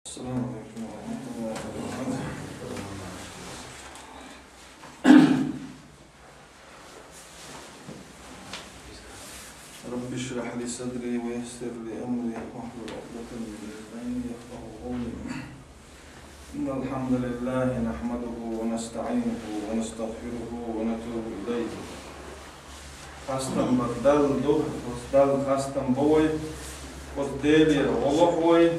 السلام عليكم ورحمة الله وبركاته. رب اشرح لي صدري ويسر لي أمري واحلل عقدة من لساني يفقهوا قولي. إن الحمد لله نحمده ونستعينه ونستغفره ونتوب إليه. Kastam dal duh, dal kastam boy, deli rolohoy,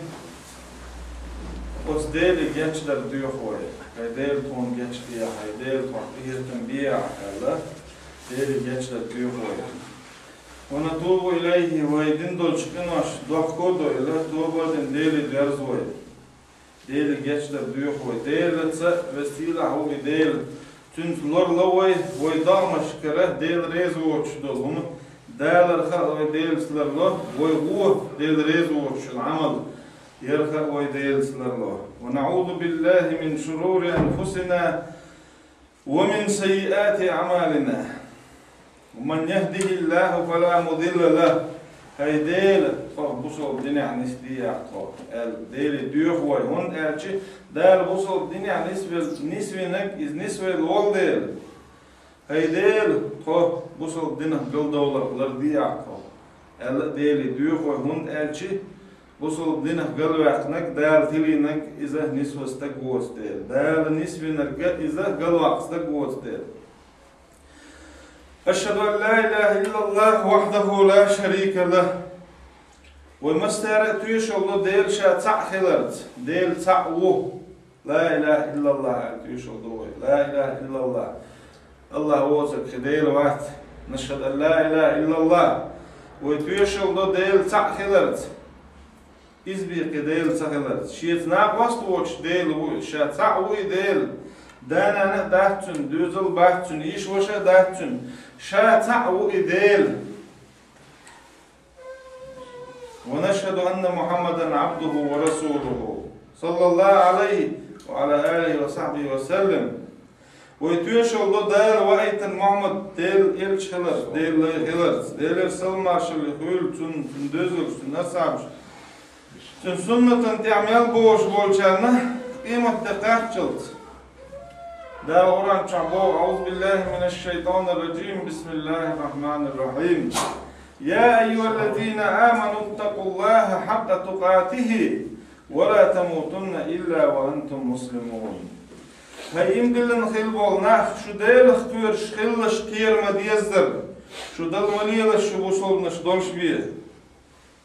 deli gençler diyohoy. Del ton gençliğe, del tahtiyetin biya hala, deli gençler diyohoy. ونتوب إليه ويدين دول شكناش دوخكودو إله توبادن ديلي درزوي ديلي جيشدر ديوخوي ديلي تسا وسيلة هو ديل تنفلور لوي ويدامش كره ديل ريزوش دول هم دالر خلوي ديل سلر له ويغوه ديل ريزوش العمل يرخى ويديل سلر له ونعوذ بالله من شرور أنفسنا ومن سيئات أعمالنا ومن يهده الله فلا مضل له هاي ديل بوصل الدنيا عن نسبية ديل ديوخوي هون أرشي دال بوصل الدنيا عن نسبة نك إز نسبة الول ديل هاي ديل بوصل الدنيا قل دولار لرديع ديل ديوخوي هون أرشي بوصل الدنيا قل وقت نك دال تلي نك إذا نسبة استقوس ديل دال نسبة نك إذا قل وقت استقوس ديل أشهد أن لا إله إلا الله وحده لا شريك له ومسترت يشهد ديل شا تعخلت ديل تعو لا إله إلا الله يشهد لا إله إلا الله الله وزك ديل وقت نشهد أن لا إله إلا الله ويشهد ديل تعخلت إزبيق ديل تعخلت شيت ناقوست وش ديل شا تعو ديل دانا داتن دوزل باتن إيش وشا داتن شا تعو إديل ونشهد أن محمدا عبده ورسوله صلى الله عليه وعلى آله وصحبه وسلم ويتوشل دو دال وقت محمد ديل إلش هلر ديل هلر ديل سلماش اللي خيل تن دوزل تن نصابش تن سنة تعمل بوش بولشانا قيمة تقاتشلت دا قرآن شعبو أعوذ بالله من الشيطان الرجيم بسم الله الرحمن الرحيم يا أيها الذين آمنوا اتقوا الله حق تقاته ولا تموتن إلا وأنتم مسلمون هاي يمكن نخيل بولناخ شو ديل اختوير شخيل شكير مديزدر شو دل مليل شو بوصل نشدولش بيه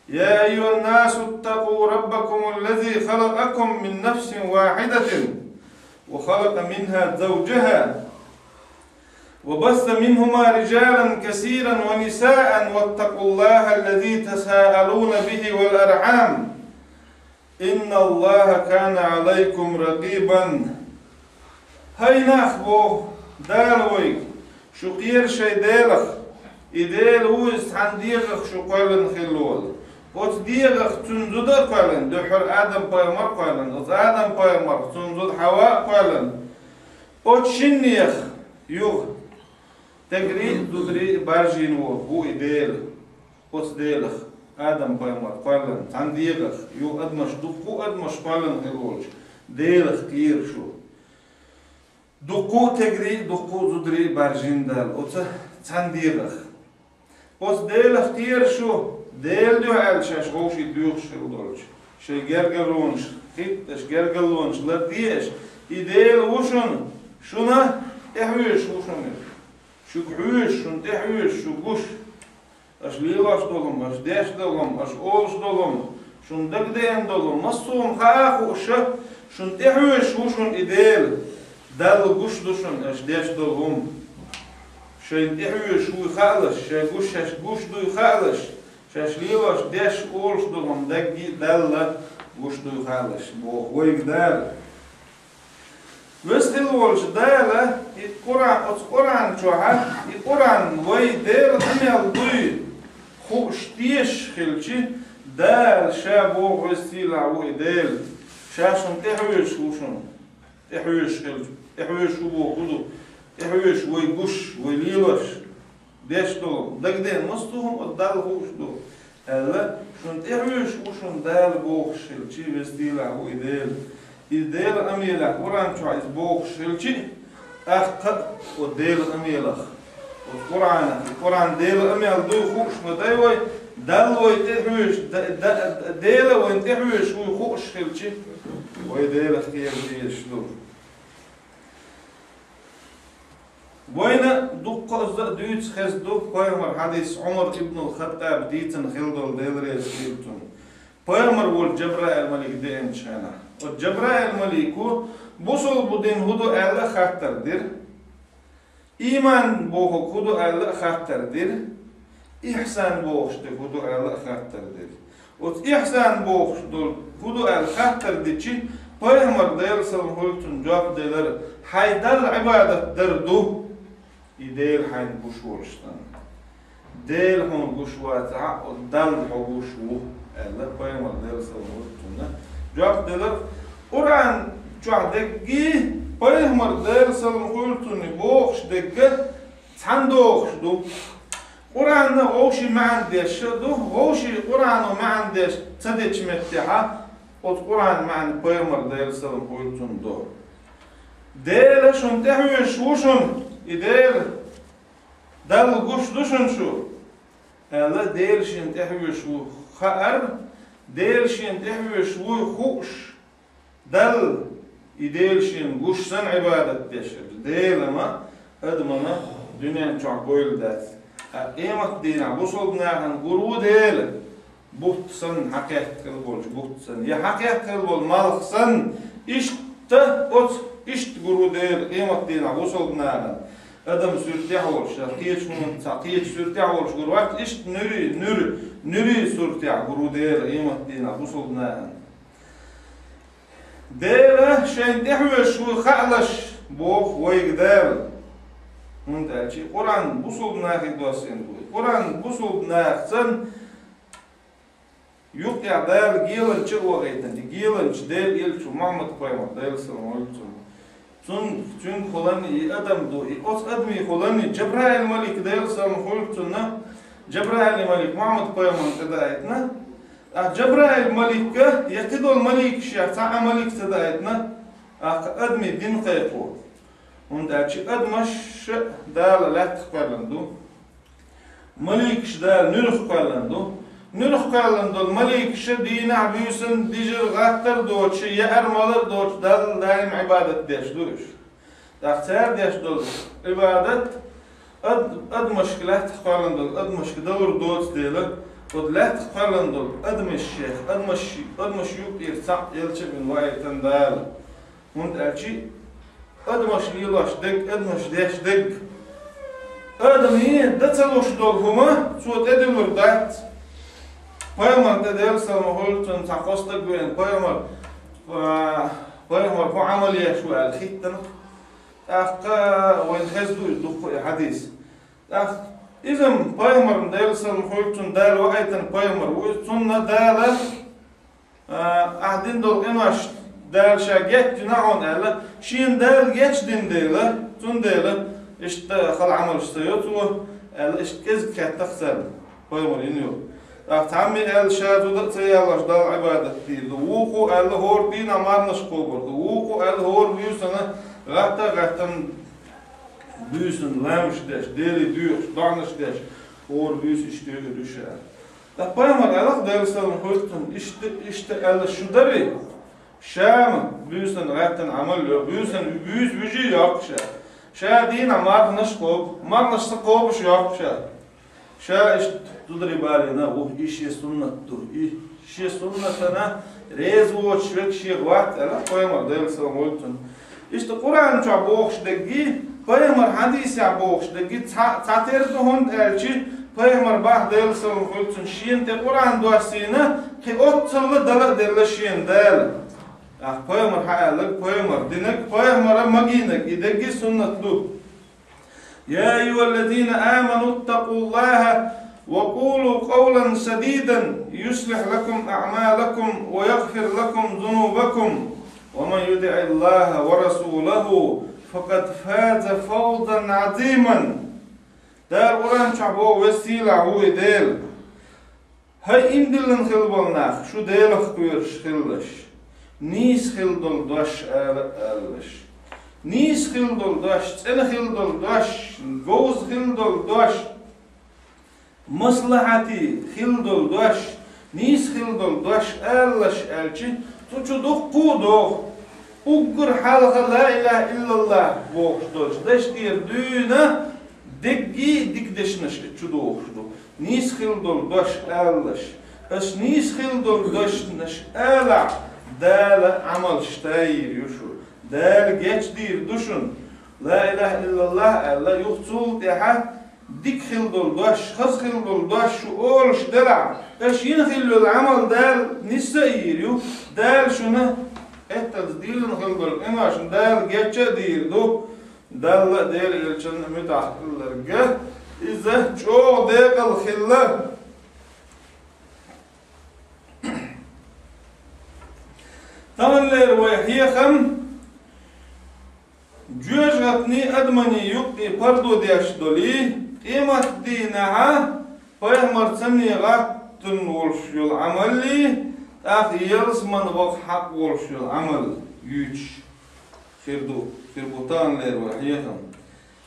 يا أيها الناس اتقوا ربكم الذي خلقكم من نفس واحدة وخلق منها زوجها وبث منهما رجالا كثيرا ونساء واتقوا الله الذي تساءلون به والأرحام إن الله كان عليكم رقيبا هاي ناخبو دالويك شو قير شي ديلخ إديل هو استحنديغخ شو قيلن خلول قوت ديغخ تنزدر قيلن دحر آدم بايمر قيلن آدم بايمر تنزد حواء قيلن قوت شنيخ يوغ تقري دودري بارجين هو إديل قوت ديلخ آدم بايمر قيلن تنديغخ يو أدمش دقو أدمش قيلن خلولش ديلخ كير شو دقو تقري دقو دودري بارجين دال قوت تنديغخ قوت ديلخ كير شو ديل دو هال شاش غوشي دوغ شلدولش شي جرجلونش خيتش جرجلونش لديش إديل وشون شونا إحويش وشون شو كحويش شون تحويش شو قش أش ليلاش دولم أش داش دولم أش أولش دولم شون دقدين دولم مصوم خاخ وشا شون تحويش وشون إديل دال قش دوشون أش داش دولم شي تحويش وي خالش شي قش أش قش دوي خالش شاش ليلاش داش أولش دولم دقي دالة قش دوي خالش بو خويك دال وستيل ولش دالة القرآن شوها القرآن وي دال أميال دوي خوش تيش خلشي دال شابو وستيل عوي دال شاشن تحويش وشن تحويش خلش تحويش وبو خدو تحويش وي قش وي ليلاش داش دولم دقدين مستوهم الدال خوش دول Ella şun tehüş uşun dal boğuşilçi vesdila hu idel. İdel amiyla Kur'an çoğuz boğuşilçi ahqad o del amiyla. O Kur'an del amiyla du huş madayvoy dal voy tehüş del voy tehüş hu huşilçi voy del khiyam diyişdur. Boyna duqqazda düç xezdu Peygamber hadis Umar ibn Khattab ditin xildol delres diltun. Peygamber wol Cebrail malik deyin çana. O Cebrail maliku busul budin hudu Allah xattardir. İman boğuk hudu Allah xattardir. İhsan boğuştu hudu Allah xattardir. O ihsan boğuştu hudu Allah xattardir ki Peygamber deyil sallam hultun cevap deyler haydal ibadettir du. İdel hayn guşurştan. Del hon guşwata o dal guşu. Allah Peygamber deyil sallam hultun. Cevap deyler Kur'an çoğdaki Peygamber deyil sallam hultun boğuşdaki sandoğuşdu. Kur'an'da oşi ma'andeşdu. Oşi Kur'an'ı ma'andeş tadeçmettiha. O Kur'an ma'an Peygamber deyil sallam hultun do. Del şun tehüş uşun İdel dal guş düşün şu. Allah del şin tehüş bu khar del şin tehüş bu huş dal idel şin guşsan ibadet deşir. Del ama admana dünyanın çok boyuldat. Qiyamet dina bu solbnahan guru del buhtsan haqiqat qil bolç buhtsan ya haqiqat qil bol malqsan işte ot işte guru del qiyamet dina bu solbnahan adam sürtih olur, şarkiyet şunun saqiyet sürtih olur, gurvat iş nürü sürtih guru der imat dina bu solna. Der şentih şu xalaş bu vaygdar. Mundalçi Kur'an bu solna hidosen bu. Kur'an bu solna sen yok ya der gelin çıkwa gaytan. Gelin der ilçu Muhammed Peygamber der sallallahu aleyhi ve sellem. Çünkü kolani adam do, os admi kolani Cebrail malik deyil sallam hultuna Cebrail malik Muhammed Peygamber tedayetna. Cebrail malik yakidol malik şia ta'a malik tedayetna. Admi din qayqu. Undalçi admaş dal lat qallandu. Malik şdal nurh qallandu. Nurh qallandu malik şdina büyüsün dijir gattar doçi ya ermalar doç dal daim ibadet deşduş. Daqtar deşdul ibadet ad mushkilat qallandu ad mushkidor doç deyler. Odlat qallandu admış şeyh admış yok irsak elçi bin vaytan dal. Mundalçi admış lilaşdık admış deşdik. Admi dataloş dolhuma suat edilur dat. Peygamber deyil sallam hultun taqosta güven Peygamber bu ameliye şu al-khittan ve inhezdu hadis. İzim Peygamber deyil sallam hultun dal ve aytan Peygamber ve sunna dal ahdin dol inaş dal şaget günahon ala şin dal geçdin deyler tun deyler işte xal amal isteyot ve işte kez kattaqsal Peygamber iniyor. Tammi el şahadu tayyalar dal ibadet değil. Wuqu el hor din amarnış qoburdu. Wuqu el hor büyüsana gatta büyüsün lamış deş, deli düyüş, danış deş. Hor büyüs işte düşer. Da Peygamber Allah deyil sallam hultun işte el şudari şam büyüsün gattan amal yok. Büyüs büyücü yok şa. Şa din amarnış qob, marnışsa qobuş yok şa. Şa işte tudri balina o işe sünnettur. İşe sünnetana rezvoç ve kişi vaat ala Peygamber deyil sallam hultun. İşte Kur'an çok boğuşdaki Peygamber hadis ya boğuşdaki taterdi hon elçi Peygamber bah deyil sallam hultun şiinte Kur'an duasına ki otçılı dala derle şiin del. Peygamber hayallik Peygamber dinek Peygamber'a maginek ideki sünnetlu. Ya eyyühellezine amenu ittaqullaha وقولوا قولا سديدا يصلح لكم أعمالكم ويغفر لكم ذنوبكم ومن يطع الله ورسوله فقد فاز فوزا عظيما. Der Kur'an çabo vesile hu edel. Hay imdilin xil bolnaq, şu deylik görüş xilliş. Nis xil doldaş ağılış. Nis xil doldaş, çene xil doldaş, goz xil doldaş. Maslahati xil doldaş, nis xil doldaş ağılış elçi. Tuçuduk kuduq. Uggur halqa la ilahe illallah boğuşduş. Deştir düğüne deggi dikdeşniş çuduquşdu. Nis xil doldaş ağılış. Es nis xil doldaşniş ağla. Dâle amal ştayir yuşu. Dâle geçdir duşun. La ilahe illallah Allah yuhtul deha. Dik xil doldaş, xız xil doldaş şu olş dela. Es yin xillul amal dâle nisse yiriyu. Dâle şunu ettaz dilin xil doldaş. Enaşın dâle geçe dirdu. Dâle dâle ilçin mütahkillerge. İzze çoğu deqal xillar. Tamamlar ve hiyakam Cüyajgatni admani yukti pardo diyaşdoli qimat dinaha Peygamber sani gattun oluşuyul amalli yalısman vak hak oluşuyul amal güç Firbutanlar ve hiyakam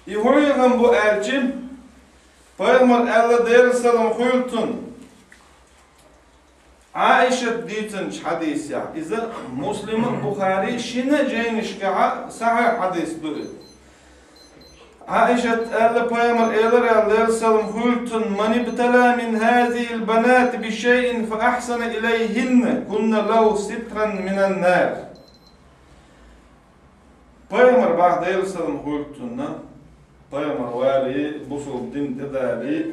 İhuyakam bu elçim Peygamber Allah deyir salam huyultun Aişe diyecek hadis ya. İze Müslim Bukhari şine ceynişke sahih hadis duruyor. Aişe elle Peygamber eyler salam hultun man ibtala min hazil banat bi şeyin fa ahsana ilayhinne kunna lahu sitran minan nar. Peygamber ba'da eyler salam hultunna Peygamber vali busul din tedali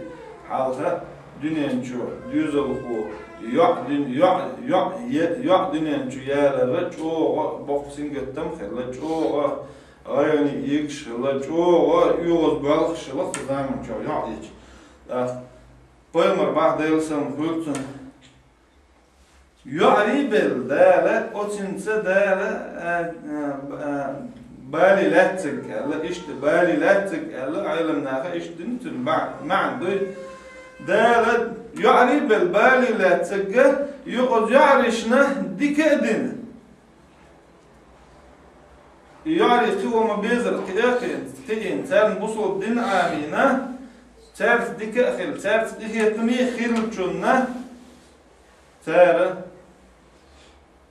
halka dünenço düzoluğu yok dünyen cüyaları çoğu boxing ettim xilla çoğu ayani ilk xilla çoğu yoğuz balık xilla zaman çoğu yok hiç. Peygamber ba'da yılsam hültün yu'ribel dâle otinse dâle bali lahtık Allah işte bali lahtık Allah ilimnaha iştin tün ma'ndu dâle يعرب البالي لا تسجى يقعد يعرشنا ديكادن يعرف هو ما بيزر كأخين تارن بوصل دين عامينا تعرف ديكاخل تعرف ديكاتمي خيرلتشنا تار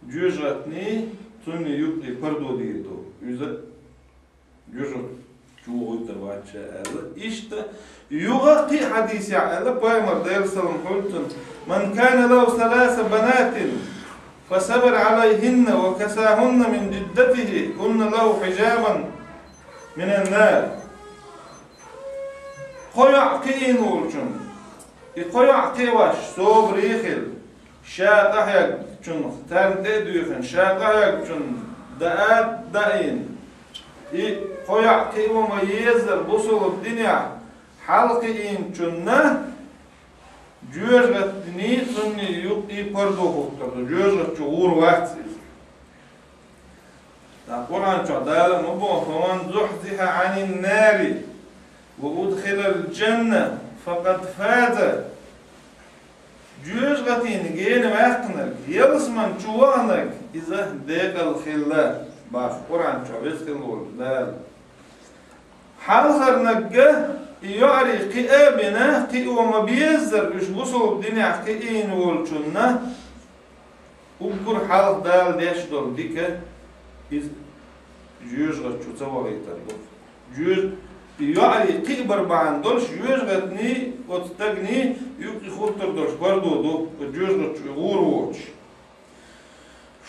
جوجاتني توني يبقي پردو ديردو yüze جوجات çoğu da işte yuqi hadisi ala Peygamber deyir salam hultun man kana lahu thalatha banatin fasabar alayhinna ve kasahunna min ciddatihi kunna lahu hijaban minan nar qoyaqin olchun qoyaqi vaş sobrihil şaqayak chun terde duyxin şaqayak chun da'at da'in qoyaq qiyma yezdir busul dünya halqi in chunna jüzgatni sunni yuqi pardo hoqtar jüzgat chuur vaqt da Kur'an çadala mubo faman zuhziha anin nari ve udkhilal cennet faqad faza jüzgatin gene vaqtnar yalısman chuvanak iza deqal khilla bak Kur'an çabes kılır halhar nagga yari qiyabina qiyama biyazzer ish busul dünya qiyin olchunna ubgur halh dal deşdol dike iz jüzga çutavaytar bu jüz yari qibar ban dolş jüzgatni otagni yuqi khuttar dolş bardodu jüzga urvoch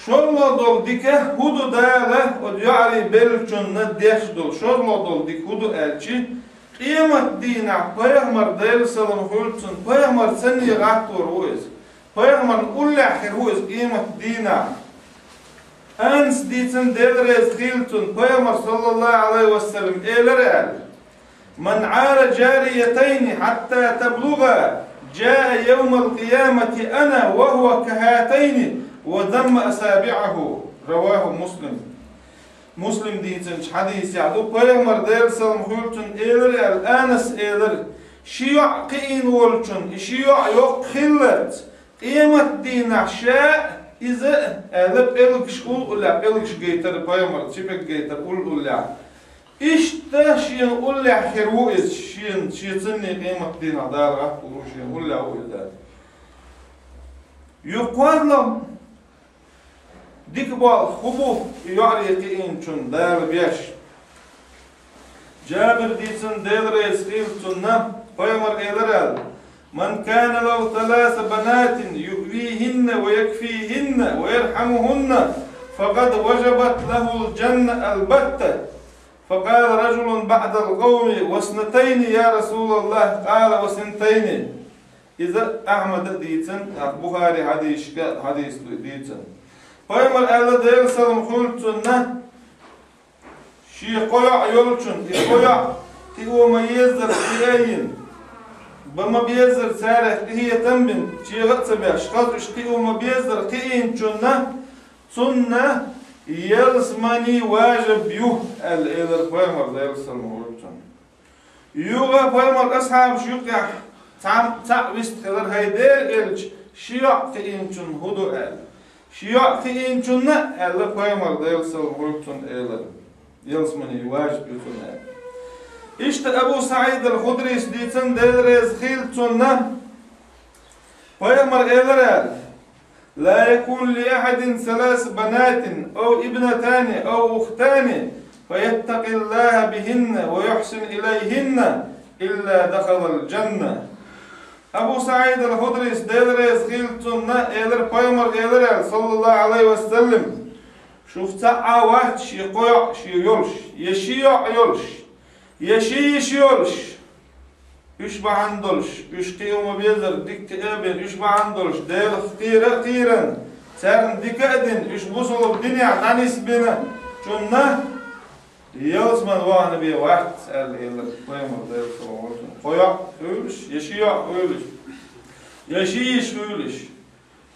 Şorla dol dike hudu dağla o yari belçunna deşdol şorla dol dik hudu elçi qiyamet dina Peygamber deyil salam hultun Peygamber seni gahtur huiz Peygamber ullahir huiz qiyamet dina ans ditin delrez hiltun Peygamber sallallahu aleyhi ve sellem eyler el man ala cariyeteyni hatta tabluga jaa yevmel qiyameti ana ve huve kahateyni وذم أسابعه رواه مسلم مسلم diyecek hadis ya bu Peygamber deyir salam hultun eğer el anas eğer şiyo qiyin olçun şiyo yok xillet قيمة دين عشاء إذا ألب إلكش ولا إلكش جيتر بايمر شبك جيتر ولا إشتا شين ولا حروز شين شيتني قيمة دين دارة وشين ولا ولا يقال لهم ديك بال خبو يعريقين شن دار بيش جابر ديسن دير يسخيل سنة بايمر إيدرال من كان له 3 بنات يؤويهن ويكفيهن ويرحمهن فقد وجبت له الجنة البتة. فقال رجل بعد القوم واثنتين يا رسول الله؟ قال وثنتين. إذا أحمد ديتن بخاري حديث ديتن فيمر الله دير سلم خلتنا شي قيع يلچن قيع تيو ميزر تيين بما بيزر سارح هي تنبن شي غتسبيش قدش تيو ما بيزر تيين چنا سنة يلزمني واجب يوه الإذر فيمر دير سلم خلتن يوغا فيمر أصحاب شيوقع تعب استخدر هيدير إلج شيوع تيين چن هدو آل شيوع تيين چنا ألا فيمر دير سلم خلتن إلر يلزمني واجب يوتن إشت أبو سعيد الخدري سديتن ديريز خيلتن فيمر إلرال لا يكون لأحد 3 بنات أو ابنتان أو أختان فيتقي الله بهن ويحسن إليهن إلا دخل الجنة. أبو سعيد الخدري ديريز خيلتن إلر فيمر إلرال صلى الله عليه وسلم شوف واحد شي قيع شي يلش يشيع يلش يشيش يلش يشبع عندلش يشتيو ما بيزر ديك تقابل يشبع عندلش دير خيرا سارن ديكادن يشبوصلوا الدنيا عنيس بنا شنا يلزمن واحد بيه واحد سأل إلا قيمة دير صلوات قيع يلش يشيع يلش يشيش يلش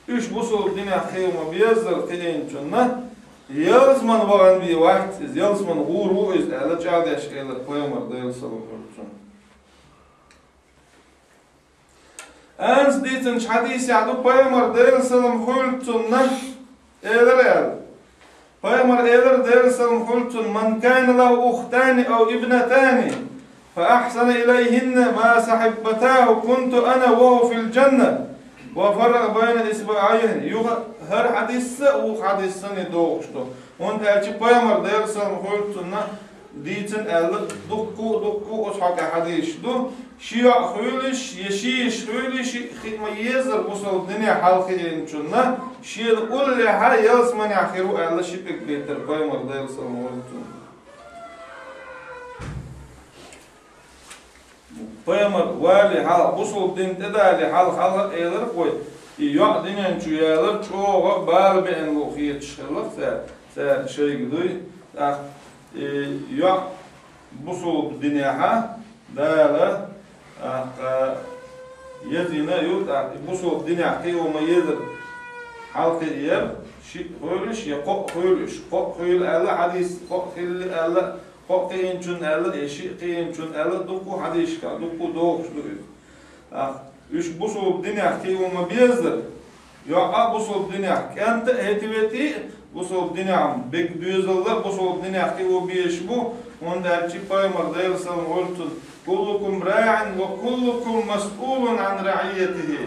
يشبوصلوا الدنيا خير ما بيزر تقين شنا يلزمن واحد بيه واحد يلزمن غورو إز ألا جادش إلا قيمة دير صلوات أنس ديتنش حديث يعدو بايمر دير سلم خلتن إيدر بايمر إيدر دير سلم خلتن من كان له أختان أو ابنتان فأحسن إليهن ما صحبتاه كنت أنا وهو في الجنة وفرق بين إصبعين هر حديث وحديث سنة دوغشتو وانت ألشي بايمر دير سلم خلتن ديتن ألا دقو أصحاب حديث دو شيع خيلش يشيش خيلش ميزر بوصل الدنيا حلقي إنشنا شيء كل حاجة يلزمني آخره ألا شبك بيتر بايمر دير سلمولتون بايمر والي حال بوصل الدنيا تدا لحال حال إيلر قوي يعدين إنشو يالر شو بال بين وخيت شخلق تا شيء قدوي يع بوصل الدنيا ها دالا يزينا يوت بوصل الدنيا حقيقي وما يدر حلقي إياب شيء خيلش يقق خيلش قق خيل ألا حديث قق خيل ألا قق إنشون ألا إشي إنشون ألا دكو حديث كا دكو دوغش دوغ إيش بوصل الدنيا حقيقي وما بيزر يا بوصل الدنيا كأنت هتبتي بوصل الدنيا عم بيك بيزر بوصل الدنيا حقيقي وبيشبو وندار شيء بايمر داير سلم قلت كلكم راع وكلكم مسؤول عن رعيته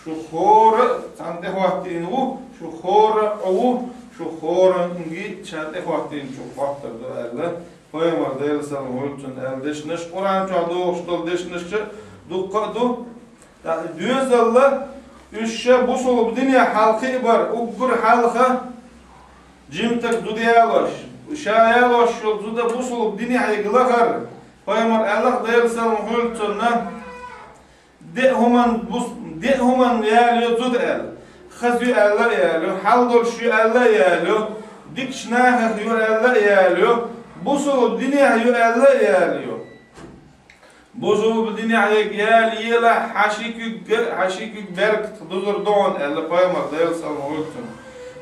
شخور سانته وقتينو شخور او شخور نجي شانته وقتين شو وقت ده بايمر داير سلم قلت الدش نش قران تعدو شتل دش نش دقدو düz Allah üçe bu solup dünya halkı var ugur halka cimtek dudiyaloş şayaloş yolda bu solup dünya yıgılakar Paymar Allah dayırsan hultuna de human yalıyor dud el khazü Allah yalıyor haldol şu Allah yalıyor dikşnah yor Allah yalıyor bu solup dünya yor Allah yalıyor بوزو بدنيا يلا حشيك برك تدور دون اللي بايمر دايل سالمولتون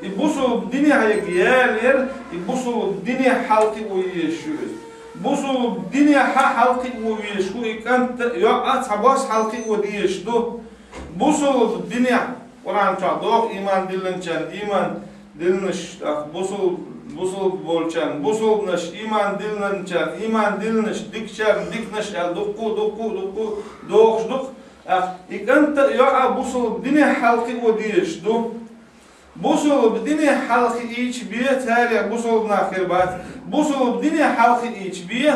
يبوسو بدنيا يال يبوسو بدنيا حلقي ويشوز بوسو بدنيا حلقي ويشو كانت يا اصحاباس حلقي وديش دو بوسو بدنيا Kur'an çağda iman dilinçen, iman diliniş, busul bolçan, busulniş, iman dilinçen, iman diliniş, dikçen, dikniş, duku, doğuşduk. İkanta ya busul dini halkı o diyişdu. Busul dini halkı iç bir tarihi busul nakirbat. Busul dini halkı iç bir.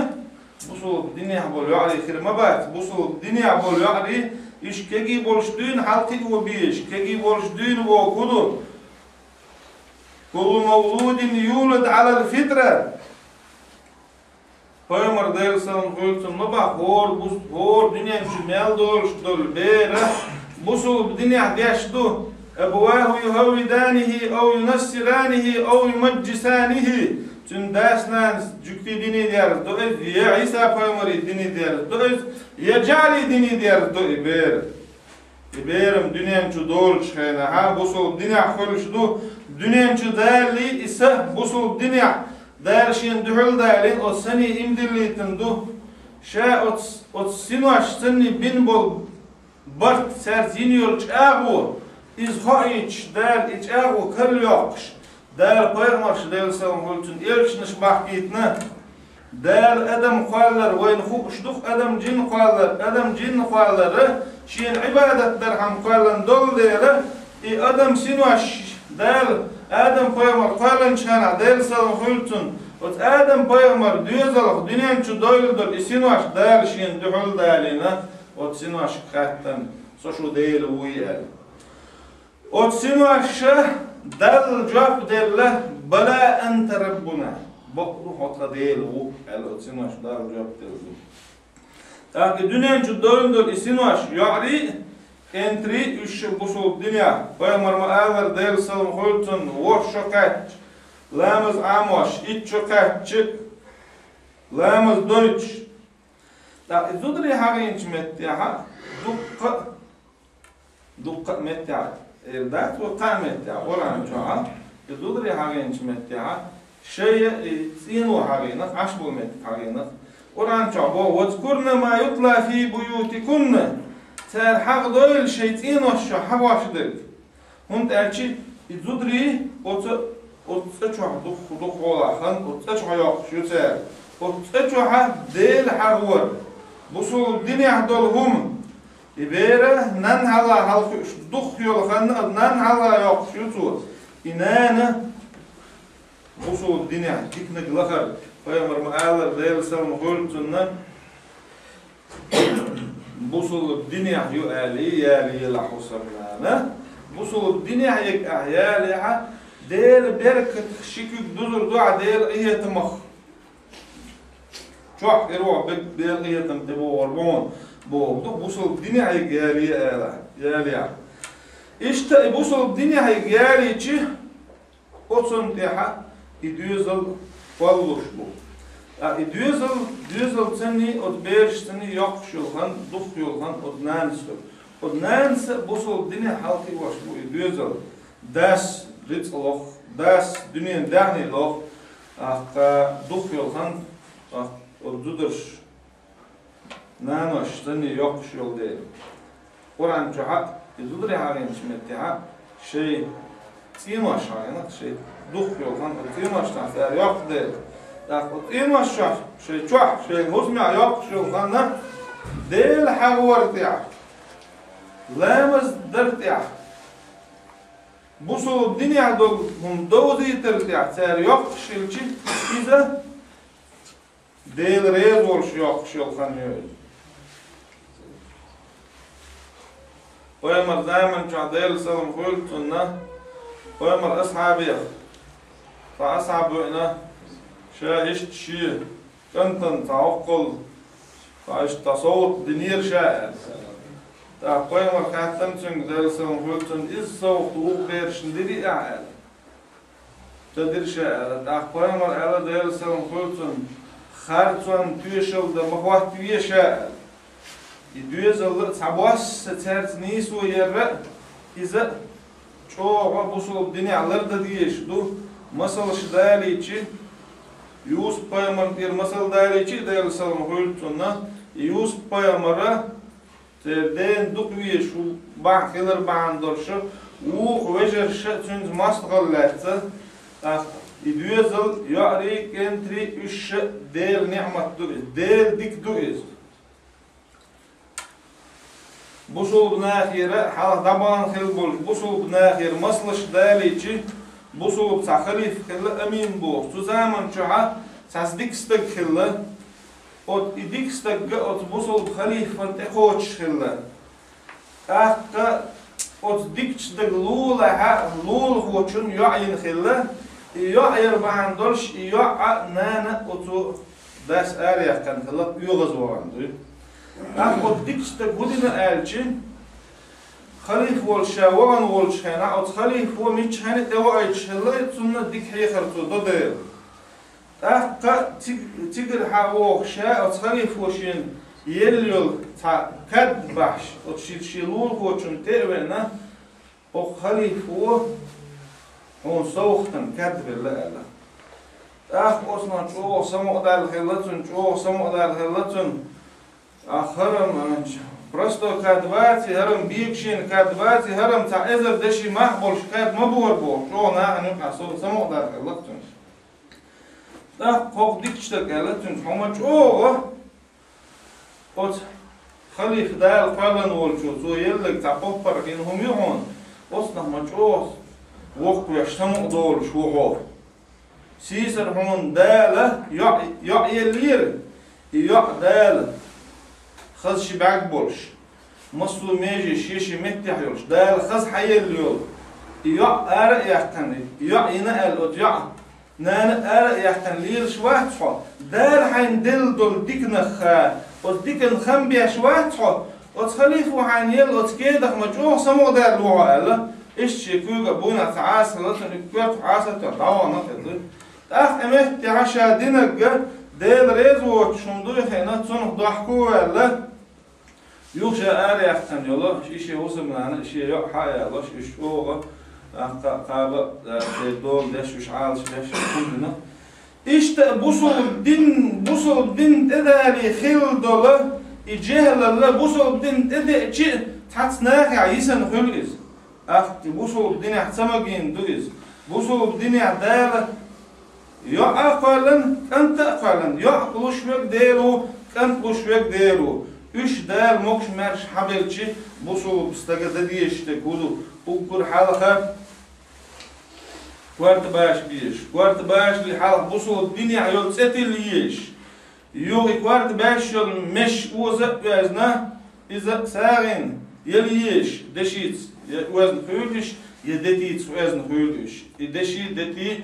Busul dini bol yani khirmabat. Busul dini bol yani işkegi bolşdüğün halkı o bir. İşkegi bolşdüğün o kudu. Kullu mevludin yulad alal fitre. Peygamber dersen koyulsun mu bak hor dünyanın cümel doluştur bere busul dünya geçtu ebuvahu yuhavidanihi ev yunassiranihi ev yumeccisanihi tüm derslen cükti dini deriz do'ez ya İsa Peygamberi dini deriz do'ez ya cali dini deriz do'ez berim dünyanın cü dolş hena ha busul dünya koyuluşdu dünyanın cü değerli ise busul dünya Derşin dühül dælin o seni imdirlitin du o sinuaş seni bin bol bart serziniyor çağu izha iç der iç ağu kıl yokş der payırmaş der selam hultun elçiniş bahkitne der adam qallar ve inhuşduk adam cin qallar adam cin qalları şiin ibadet der ham qallan dol der adam sinuaş der Adam Peygamber qalan çana der salam hultun. Ot Adam Peygamber düyezalık dünyanın çu doyuldur. İsinuaş der şin dühül dâline. Ot sinuaş qattan. Soşu değil uyel. Ot sinuaşa del cevap derle bala ente Rabbuna. Boklu hotla değil u. El ot sinuaş del cevap derle. Taki dünyanın çu doyuldur. İsinuaş yani entri üç busul dünya. Peygamber ağlar der salam hultun voş şokat. Lamız amoş iç şokatçık. Lamız deutsch. Da zudri haginç mettiha dukka mettiha. Dat ve qamettiha. Oran çoğa. Zudri haginç mettiha. Şey sinu haginak aşbul met haginak. Oran çoğa bo vezkurna ma yutla fi buyutikunna. Ser haq doyl şeytin oşu havaşdır. Hund elçi izudri otsa çoğ duk olahan otsa çoğ yok şüser. Otsa çoğ del hagwar. Busul dünya dolhum. İbere nan hala halkı duk yolhan nan hala yok şüsu. İnana busul dünya dikne glakar. Peygamber mağalar del salam hultunna busul dünya yu'ali yali lahusamana busul dünya yek ahyaliha der berket şikük duzur dua der iyetimah çok erwa der iyetim tebo orbon bu busul dünya yek yali işte busul dünya yek yali içi otsun teha idüzal falluş bu düzel seni od berştini yok şulhan duk yolhan od nansı. Od nansı busul dini halkı var bu düzel. Das ritzloch, das dünyanın dahni loch. Duk yolhan od dudur. Nanoş seni yok şul değil. Kur'an çoğat izudri hagin çmettiha şey tinoş hagin şey duk yolhan tinoştan ser yok değil. إيما الشخص شيء شوح شيء مسمع يقشل خنا ديل حور تاع لامز در تاع بوصل الدنيا دول هم دوزي ترتاع سار يقشل شيء إذا ديل ريز ورش يقشل خنا ويمر دائما شعديل سلام قلتنا ويمر أصحابي فأصحابنا شاهشت شيء كنتن تعقل فاش تصوت دنير شاعر تقوي مركاتن سن درسن قلتن إز صوت وقيرشن ديري أعلى تدير شاعر تقوي مر على درسن قلتن خارتون تيشل دمخوات تيه شاعر يدوز الله تعباس سترت نيسو يرى إذا çoğu busul dünyalarda diyeşdu masal şidaliçi Yusuf Peygamber bir masal daireçi değerli salam hultuna Yusuf Peygamber'a terden dukviye şu bahkiler bandorşu وخوجر شتون مستقل لاتة يدوزل يعري كنتري إيش ديل نعمة دوئز ديل ديك دوئز بوصل بناخيرة حال دبان خل بول بوصل بناخير مصلش داليتشي بوصل بتخليف خل أمين بو تزامن شعا تصدق استق خل أو يديك استق أو بوصل بخليف فانت خوش خل أو ديكش دق لول خوشن يعين خلا يعير بعندولش يع نانا أو داس أريح كان خلا يغز وعندو أو ديكش دق ودنا ألشي خليف والشاوان والشهنا أو خليف وميتش هني توعيش خلا يتصنع ديك هي خرطو ضدير تيجر حاوخ شاء أو خليف وشين يليل تا كد باش أو شيلول خوشن تأوينا أو خليفه هون سوختن كد بالله أصلا شو سمو دار خلتون شو سمو دار خلتون آخرم برستو كدباتي هرم بيكشين كدباتي هرم تا إذا دشي محبولش كد مبور بو شو نحن حسو سمو دار خلتون قوق ديكشتك خلتون هما شو أوت خليف دال قالن والشو زو يلك تعبر إنهم يهون أصلا مجوز وقت يشتموا دول شو غور سيسر هون دالة يع يلير يع دالة خذ شبعك بولش مصلو ميجي شيشي متحيولش دالة خذ حيليول يع أرق يحتني يع ينقل يع نان أرق يحتن لير شوات شو دال حين دل دول ديكنخ وديكن خم بيا شوات شو وتخليفو حانيل وتكيدخ مجوه سمو دار لوها ألا إيش كوغا بونا تعاس لطن يكوات عاسة تطاوة نقضي أخ أمه تعشا دينك ديل ريزو وشمدوي خينا تنخ ضحكوه ألا يوشا آري أختن يلا إيشي وصم لنا إيشي يوحا يلا إيش أوغا قابا دول داش وش عالش داش كلنا إيش بوصل الدين تدالي خيل دولا يجهل الله بوصل الدين تدالي شيء تحسناك عيسان خلقز أختي بوصل الدين احتماجين دوئز بوصل الدين عدالة يا أقلن أنت أقلن يا قلوشوك ديرو كان قلوشوك ديرو إيش دال موكش مرش حبلشي بوصل بستقدديش تقولو وكل حلقة كوارت باش لحلقة بوصل الدين عيال ستيليش يوغي كوارت باش مش وزق وزنا إذا ساغن يليش دشيت وزن خيولش يدتيت وزن خيولش يدشي دتي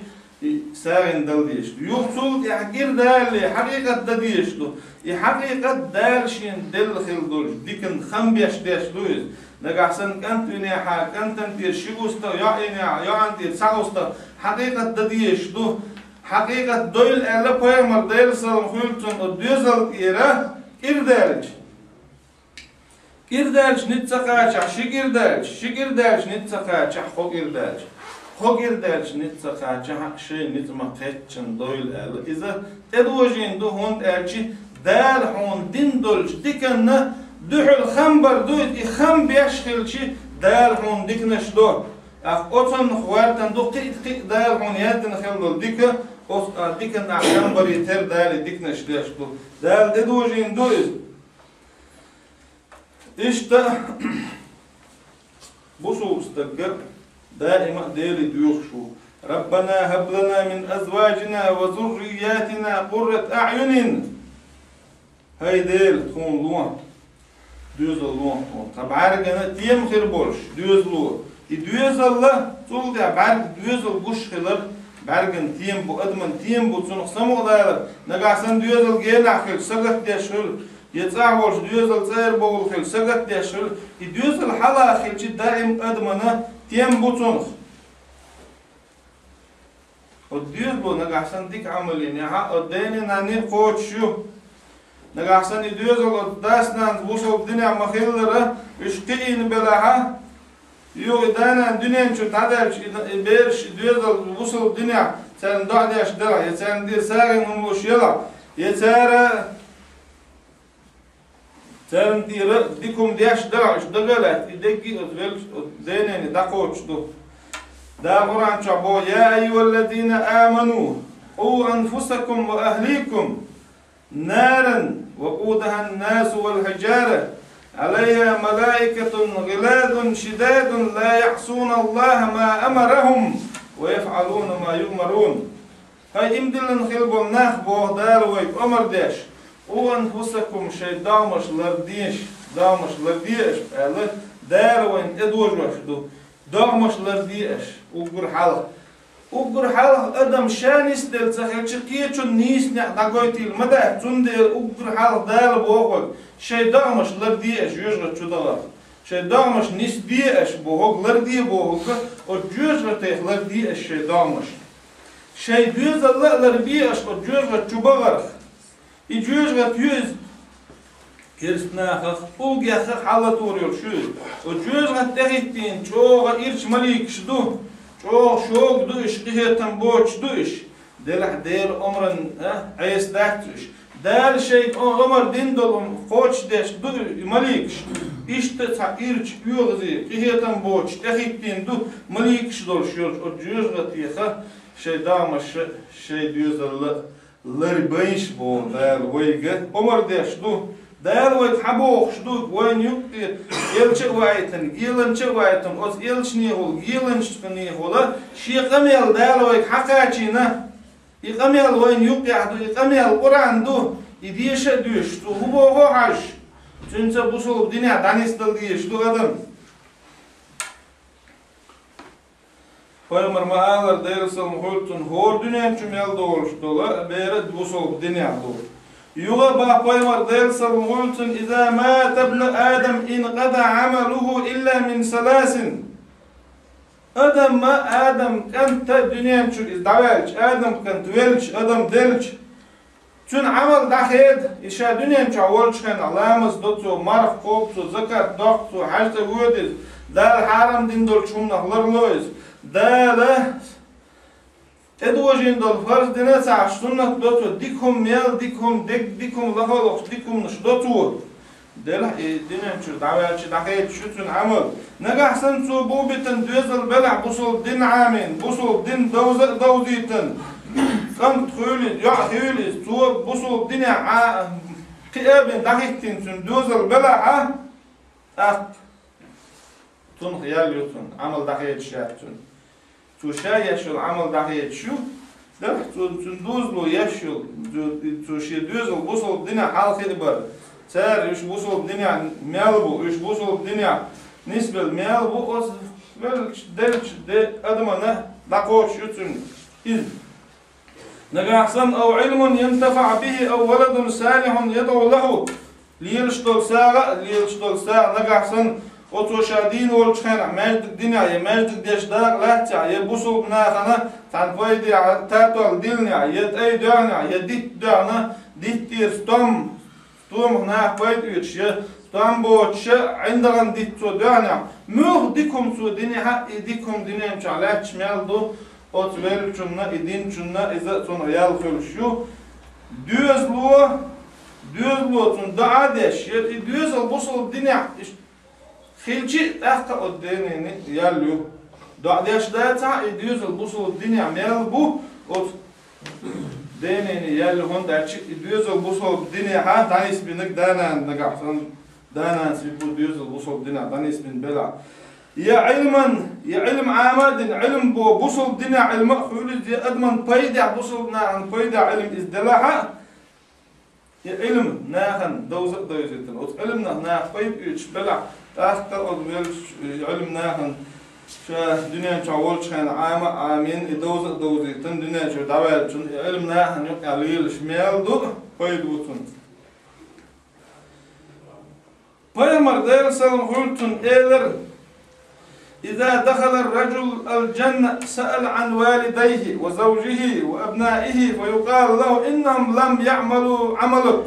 ساغن دلديش يوصل يحكير دال حقيقة دديش له يحقيقة دال شين دل خيل دولش ديكن خمبيش داش دويز نجحسن كنت نيحا كنت انتير شيوستا يا إنيا يا انتير ساوستا حقيقة دديش له حقيقة دويل ألا بيمر ديل سلام خيولتون الديوزل إيرا كيردالش نتسقاش شكيردالش نتسقاش خوكيردالش نتسقاش شيء نتمقتشن دويل ألا إذا تدوجين دو هون ألشي دال هون دين دولش ديكنا دحل خمبر دويت إخم بيشخلشي دال هون ديكنش دو أوتن خوارتن دو قيت دال هون يادن خلدول ديكا ديكن خمبر يتر دال ديكنش داش دو دال تدوجين دويت إشتا بوصو استقر دائما ديلي ديوخشو ربنا هب لنا من أزواجنا وذرياتنا قرة أعين هاي ديل تكون لون ديوز اللون تكون طب عارق أنا تيم خير بولش ديوز لون ديوز الله تقول ده بعرق ديوز البوش خلر بعرقن تيم بو أدمن تيم بو تنخ سمو دايلا نقاسن ديوز الجيل عخيل سقط ديشل يتعوش ديوزل صير بقول خل سقط ديشل يديوزل حلا خلش دائم أدمنا تيم بوتونخ وديوزلو نجحسن ديك عملين يا قديني ناني قوت شو نجحسن يديوزل داسنا وصل الدنيا مخيلرة يشقين بلاها يو دانا الدنيا شو تعدش بيرش ديوزل وصل الدنيا تان دعدش درع يتان دير ساغن ومش يلا يتارا Sen dikum diyaş da iştagalat ideki deneni dakoçtu. Da Kur'an çabo ya eyyühellezine amanu qu enfusakum ve ahlikum naran وقودها الناس والحجارة عليها ملائكة غلاظ شداد لا يعصون الله ما أمرهم ويفعلون ما يؤمرون. هاي إمدلن خلبون ناخ بوغدار ويك أمر ديش وأنفسكم شيء دامش لرديش ألا دار وين إدوج وشدو دامش لرديش وقر حال أدم شانيس دل تخيل شقيتشون نيس نقويتيل مدى تندل وقر حال دال بوغل شيء دامش لرديش يجرى تشدغل شيء دامش نيس ديش بوغل لردي بوغل وجوجرى تيخ لرديش شيء دامش شيء دوز الله لرديش وجوجرى تشبغر يجوجرى تيوز كرسناخ وقياخ حالة وريور شوز وجوجرى تخيتين شوغ إرش مليك شدو شوق دوش قهتن بوش دوش دلح دير عمرن عيس داكتوش دال شيء عمر دندلم خوش دش دو مليكش إشتتا إرش يوغزي قهتن بوش تخيتين دو مليكش دول شوش وجوزغتيخا شيء دامش شيء ديوز لربيش بو دال ويغا عمر دش دو دال ويت حبوخ شدو وين يقتي يلچ وايتن يلنچ وايتن اوس يلچني هول يلنچني هولا شيقمل دال ويت حقاچينا يقمل وين يقعد يقمل قران دو يديش دوش تو هو هاش چنچ بوسول دنيا دانيستل ديش دو adam Peygamber mağalar dersel hultun hor dünya çümel doğuştola bere bosol dünya doğ Yuga ba Peygamber dersel hultun iza mata ibn Adam in qada amaluhu illa min salasin Adam kanta dünya çük davelç Adam kant velç Adam delç Çün amal dahed işa dünya çavolçkan alamız dotu marf koptu zakat doktu hacda gödüz dal haram dindol çumnaqlarloyz dala edwajin dol farz dina sa sunnat dotu dikum mel dikum laholox dikum nush dotu dala dinen çur davelçi dahed şutun amal nagahsan su bu bitin düzel bela busul din amin busul din dawzitin Kant khuli ya khuli tu busul dinya qiyabin dahitin sun düzel bela tun khiyal yutun amal dahiyet şatun tu şayashul amal dahiyet şu da tun duzlu yashul tu şey düzel busul dinya halqi bar sar ish busul dinya melbu ish busul dinya nisbel melbu os vel delch de adamana daqosh yutun iz نجاحسن أو علم ينتفع به أو ولد صالح يدعو له ليشتغل ساعة نجاحسن وتشادين والشخن مجد الدنيا يمجد دشدار لهتع يبصل بناخنا تنفيد تاتول دلنا يدأي دعنا يديت دعنا ديتير ستوم هنا فيد يتش ستوم بوتش عندنا ديتو دعنا مخ ديكم سو دنيا ديكم دنيا مش على شمال Ot verçunna idin çunna iza son yal kölüşü düzlu tun daadeş yet düzel busul dinya xilçi tahta oddenini yallu daadeş da ta düzel busul dinya mel bu ot deneni yallu hon derçi düzel busul dinya ha danis binik danan nagahsan danan bu düzel busul dinya danis bin bela يا علم عامد علم بوصل دنا علم خلود يا أدمن بيدع بوصلنا عن بيدع علم إزدلاحة يا علم ناخن دوزتن علمنا ناخ بيد يش بلع أختر علم ناخن شا دنيا شاول شان عامين دوزتن دنيا شو دعوة علم ناخن يقع ليل شمال دو بيد وتن Peygamber dersen hultun eler إذا دخل الرجل الجنة سأل عن والديه وزوجه وأبنائه فيقال له إنهم لم يعملوا عملك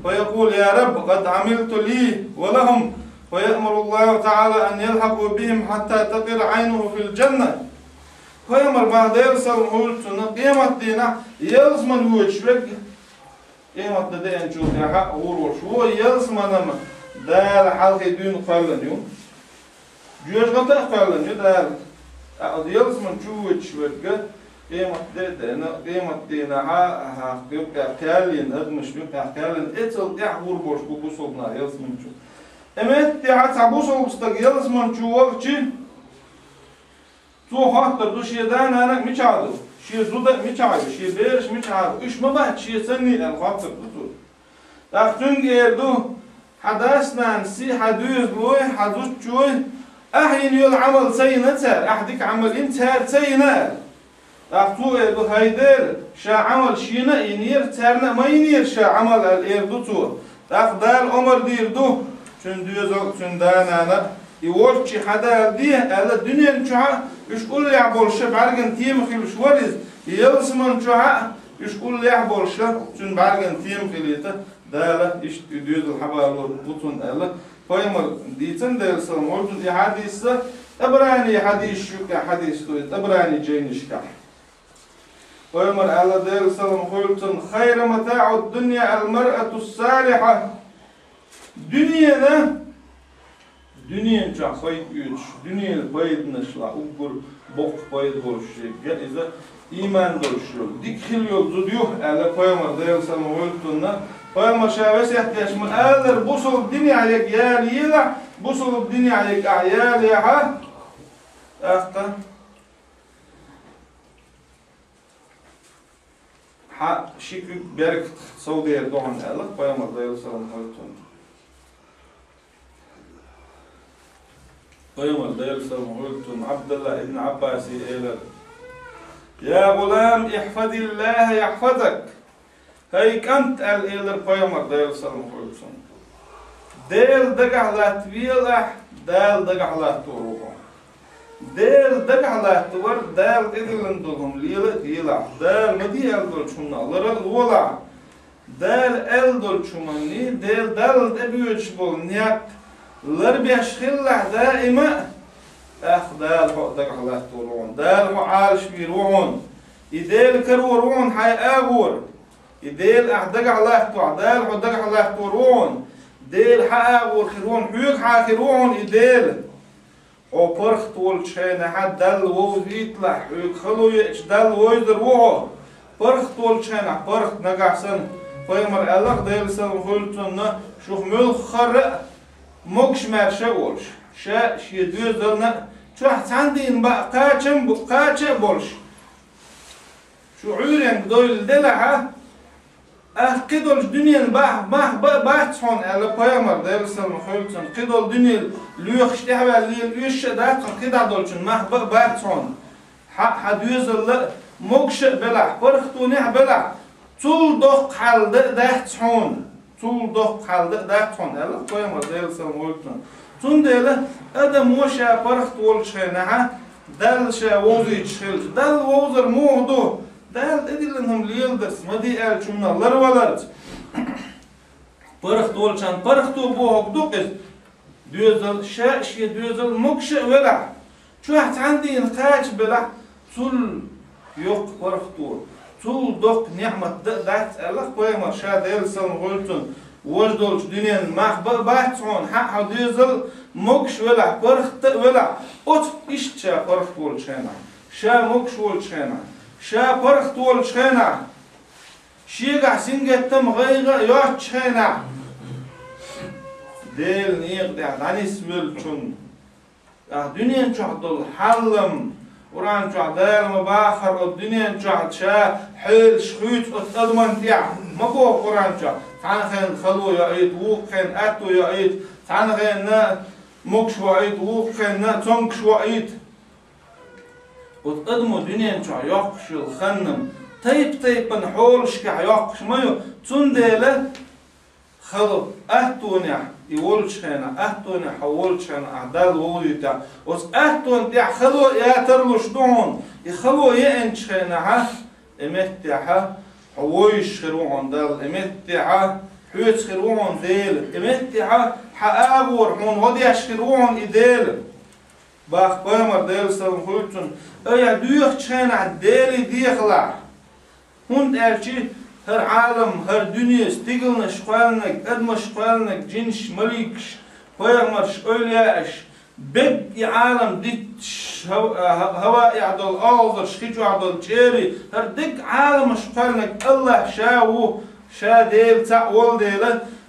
فيقول يا رب قد عملت لي ولهم فيأمر الله تعالى أن يلحقوا بهم حتى تقر عينه في الجنة فيأمر بعد يرسل مولتنا قيمة دينا يلزمن وشوك قيمة دين شوك يا حق ورش هو يلزمن dal halkı dün qallanıyor. Jojgata qallanıyor dal. Adiyalsman çuğuçverge qiymat dena ha yok kalin admış yok kalin etel yahvur boş bu solna yalsman çu. Emet ya tabus olmuştak yalsman çuğuçi tu hattır du şeyden anak mi çağdı. Şey zuda mi çağdı. Şey beriş mi çağdı. Üç mabah şey senni el hattır tu. Daktun gerdu hadasnan si hadüz loy hadus çuy أحين يول عمل سينتر أحدك عمل إنتر سينال أختو إلو هيدر شا عمل شينا ينير ترنا ما ينير شا عمل الإردو تو أخدال عمر ديردو چون دوزل چون دانانا يوش شي حدا ديه ألا الدنيا نشوها يشقول لي عبول شا بعرقن تيم خيلوش ورز يلسمن شوها يشقول لي عبول شا چون بعرقن تيم خيليتا دالا إش دوزل حبالور بطن ألا Paymal diysen de sallam oldun di hadisse Ebrani hadis şuka hadis doyt Ebrani ceynişka. Paymal Allah der sallam koyultun hayra mata'ud dunya al mar'atu salihah. Dünyanın çok fayda güç. Dünyanın faydasıyla ugur bok fayda bolşu. Gelize iman bolşu. Dikil yol zudiyor. Allah paymal der sallam koyultun فما شابس يحتاج من أذر بوصل الدنيا عليك يا ليلة بوصل الدنيا عليك أعيال يا ها أختا ها شيك بيرك سعودي يردون الله فما ضيل سلام عليكم فما ضيل سلام عليكم عبد الله ابن عباس إلى يا غلام احفظ الله يحفظك هيك أنت الإلر قيامر ديل سلام عليكم ديل دقعلات بيلح ديل دقعلات تروحهم ديل دقعلات تور ديل إدلن دولهم ليلح ديل مدي ألدول شمنا لرل ولا ديل ألدول شمني ديل أبيوش بول نيات لربيش خلح دائما ديل هو دقعلات تروحهم ديل هو عالش بيروحون إديل كروحون حي أغور ديل أحدق الله تعدال حدق الله تورون ديل حق ورخرون حيوك حاخرون ديل أو برخ طول شين حد دل ووز يطلع حيوك خلو يش دل ويدر وعو برخ طول شين برخ نقعسن فيمر الله ديل سلم خلطن شوف ملخ خرق مكش مرشا ولش شا شيدوز دلنا شو حتاندين بقى قاچم بولش شو عيرين دويل دلها قدول دنيا باحثون على بيامر درسنا مخلصن قدول دنيا ليخ اشتهوا ليش داق قدا دولشن باحثون حديث الله مكش بلا برختوني بلا طول دق حال داحثون طول دق حال داحثون على بيامر درسنا مخلصن تون دله ادم وشا برخت ولشنا دلشا وزيج خل دل وزر موضو دال إدلنهم ليلدرس ما دي قال شمنا لرولارت برخت ولشان برختو بوهق دوقس دوزل شاشي دوزل مكش ولا شو حت عندي نقاش بلا طول يوق برختو طول دوق نعمة دات الله قيمة شا ديل سلم غلطن وجدولش دنيا مخ باتون حق دوزل مكش ولا برخت ولا أوت إشتشا برخت ولشانا شا مكش ولشانا شا برخت ولشانا شيغا سنجتم غيغا يوتشانا ديل نيغدع دانيس ملچون دنيا چوحدل حلم وران چوحدل مباخر الدنيا چوحد شا حيل شخيط اتضمن تيع مبو قران چوح تعال خين خلو يعيد ووقين اتو يعيد تعال خين نا مكش وعيد ووقين نا تنكش وعيد وتقدموا دنيا چوح يقش الخنم طيب نحولش كح يقش مايو تنديله خلو اهتونيا يولش خينا اهتونيا حولش خينا اعدال ووليتا وس اهتون تيع خلو ياترلوش دون يخلو ينش خينا ها امتيها حويش خيروعون دال امتيها حويش خيروعون ديل امتيها حاغور هون وديش خيروعون ايديل باخ بامر ديل سلام خلوتون ايا دويخ خينا ديلي ديخلا هون الشي her alem, her dünya, stigilne, şualnek, edma şualnek, cinş, malikş, peygamberş, öyleyş, beg alem, dit, hava ya'dol ağzır, şicu ya'dol çeri, her dik alem şualnek, Allah şavu, şa değil, ta'ol değil,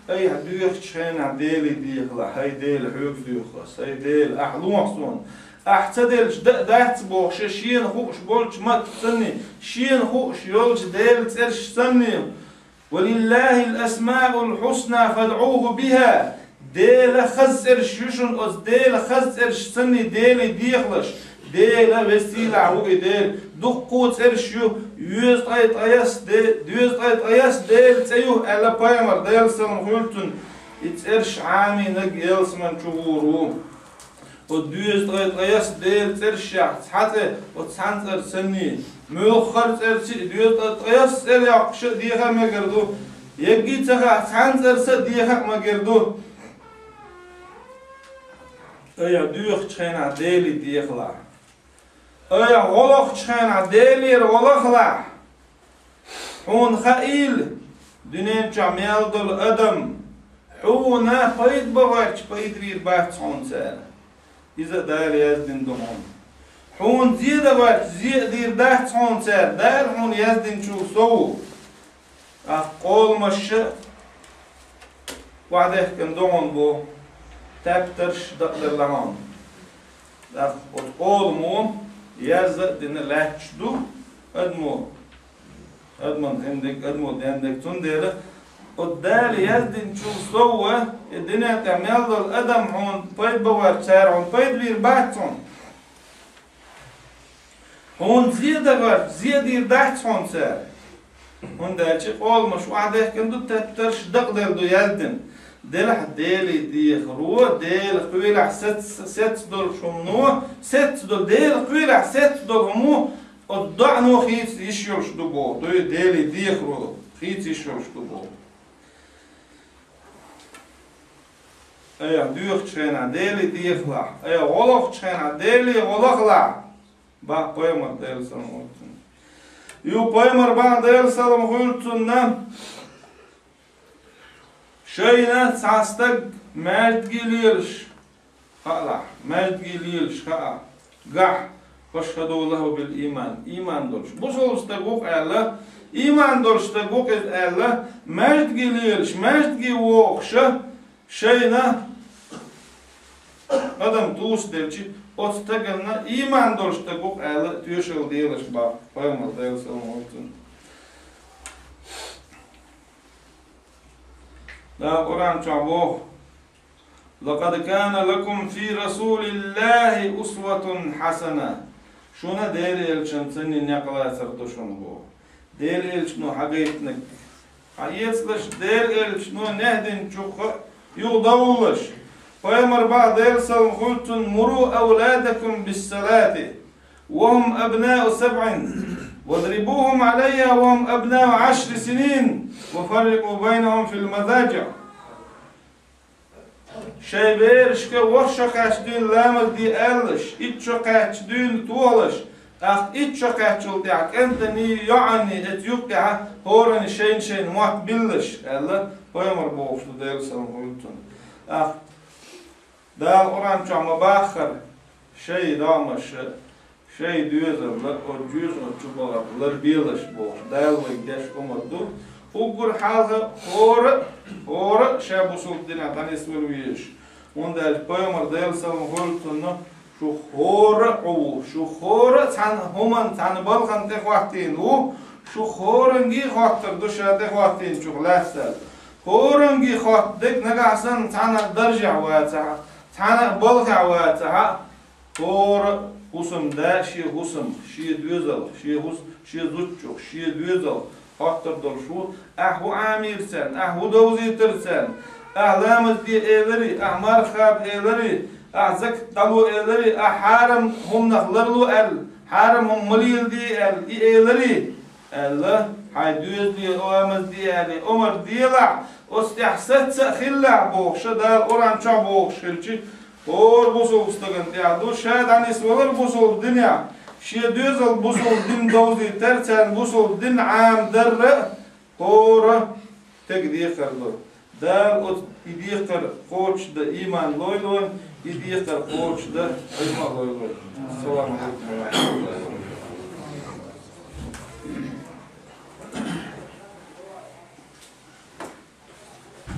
ay hadiyek çayna değil diyekla, hay değil, hük diyekla, hay değil, ahlumaksun. احتدل دهت بوش شين خوش بولش مات سني شين خوش يولش ديل ترش سني ولله الأسماء الحسنى فادعوه بها ديل خزر شوشن أز ديل خزر سني ديل ديخلش ديل وسيلة عوي ديل دقوت إرشيو يوز طيت أياس ديل تيوه ألا بايمر ديل سلم خلتن إترش عامي نج يلسمن شغورو ودوز طيت أياس ديل ترشح حتى وتسانتر سني مؤخر ترشي دوز طيت أياس يقش ديها ما قردو يجي تها تسانتر سديها ما قردو أيا دوخ تشينا ديلي ديخلا أيا غلق تشينا ديلي غلقلا حون خائل دنيا جميل دل أدم حونا بيد بواش بيد رير بحث سال إذا دار يزدن دمون حون زيادة وقت زيادة ده تون سر دار حون يزدن شو سو قول مشى وعده كن دمون بو تبترش دقدر لهان ده قول مون يزدن لحشدو أدمن عندك تنديره والدال يزدن شو سوى الدنيا تعمل الأدم هون بيد بوار شارع هون بيد بير باتون هون زيادة يردحت هون سار هون ده شيء قول مش واحدة كندو تترش دقدر دو يزدن دلح ديلي دي خروة ديل قويلح ست دول شمنوه ست دول ديل قويلح ست دول همو الضعنو خيط يشيرش دو بو ديلي دي خروة خيط يشيرش دو بو أيه دوخ تشينا ديلي ديخلا أيه غلق تشينا ديلي غلقلا با بايمر ديل سلام قلتن يو بايمر با ديل سلام قلتن شينا تساستق مرد جليلش خلا مرد جليلش خلا قح فاشهدوا له بالإيمان إيمان دولش بوصل استقوق الله إيمان دولش استقوق الله مرد جليلش مرد جي ووخشه şeyna adam tuus delçi otstagelna iman dolşta gok ala tüyşel diyeler bak paymal del selam olsun da Kur'an çabo لقد كان لكم في رسول الله أسوة حسنة شونا دير elçin senin yakala serduşun bu دير elçin o hagayetnek hayetslaş دير elçin o nehdin çok يغضولش فيمر بعض يرسل قلت مروا أولادكم بالصلاة وهم أبناء 7 واضربوهم عليها وهم أبناء 10 سنين وفرقوا بينهم في المضاجع شي بيرش كورشا قاشدين لامل دي ألش إتشو قاشدين تولش أخ إتشو قاشدين ديك أنت ني يعني اتيوقع هورن شين موات بلش الله فيمر بوفش ديل سلام قلتن أخ دا القرآن شو باخر شيء دامش شيء دوزر لا أرجوز أرجوبار لا بيلش بو دال ويدش أمردو فوقر حاجة هور شاب وصل دينا تاني سولويش وندال فيمر ديل سلام قلتن شو خور تان همان تان بالغن تخواتين شو خورنجي خاطر دوشا تخواتين شو لاسل خورنجي خاطر نجاسن تانا درجع واتها تانا بالغع واتها خور حسم دا شي حسم شي دوزل شي زوتشو شي دوزل خاطر دلشو أهو عامير سن أهو دوزي ترسن أهلامز دي إيلري أحمر خاب إيلري أعزك طلو إيلري أحارم هم نخلرلو حارم هم مليل دي إيلري الله هاي دوز دي أوامز دي عمر ديلع استحسد خلع بوخش دال أوران شا بوخش خلشي اور بوصل استغن دي دو شاد عن اسولر بوصل الدنيا شي دوزل بوصل دين دوزي ترتن بوصل دين عام در Ora tek diekar lo. Dal od diekar koç da iman loyloy, diekar koç da iman loyloy. Selamun aleyküm.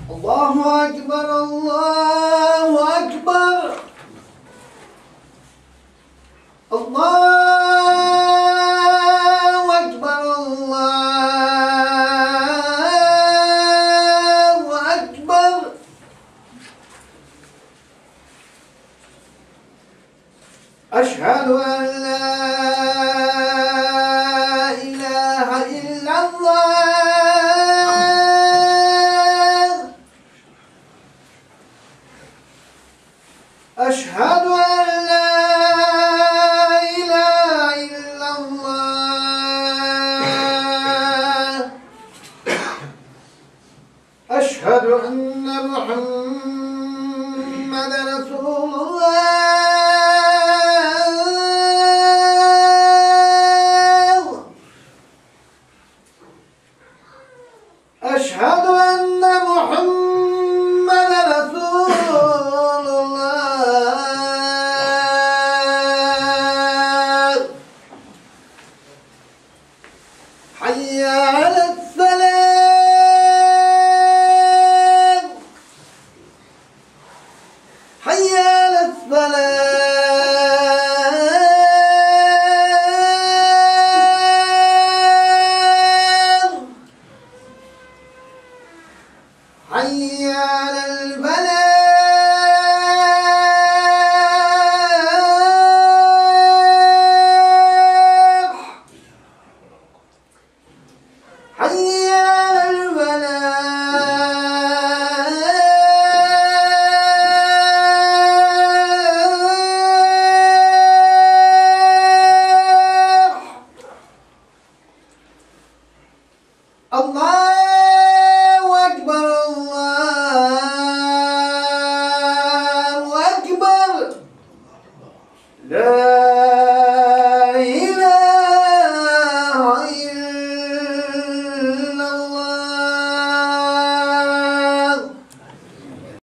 Allahu Ekber, Allahu Ekber. Allahu Ekber, Allahu Ekber. Eşhedü en la ilahe illallah. أشهد أن لا إله إلا الله أشهد أن محمد رسول الله أشهد أن محمد رسول حي على السلام حي على السلام حي على الفلاح حي على الفلاح الله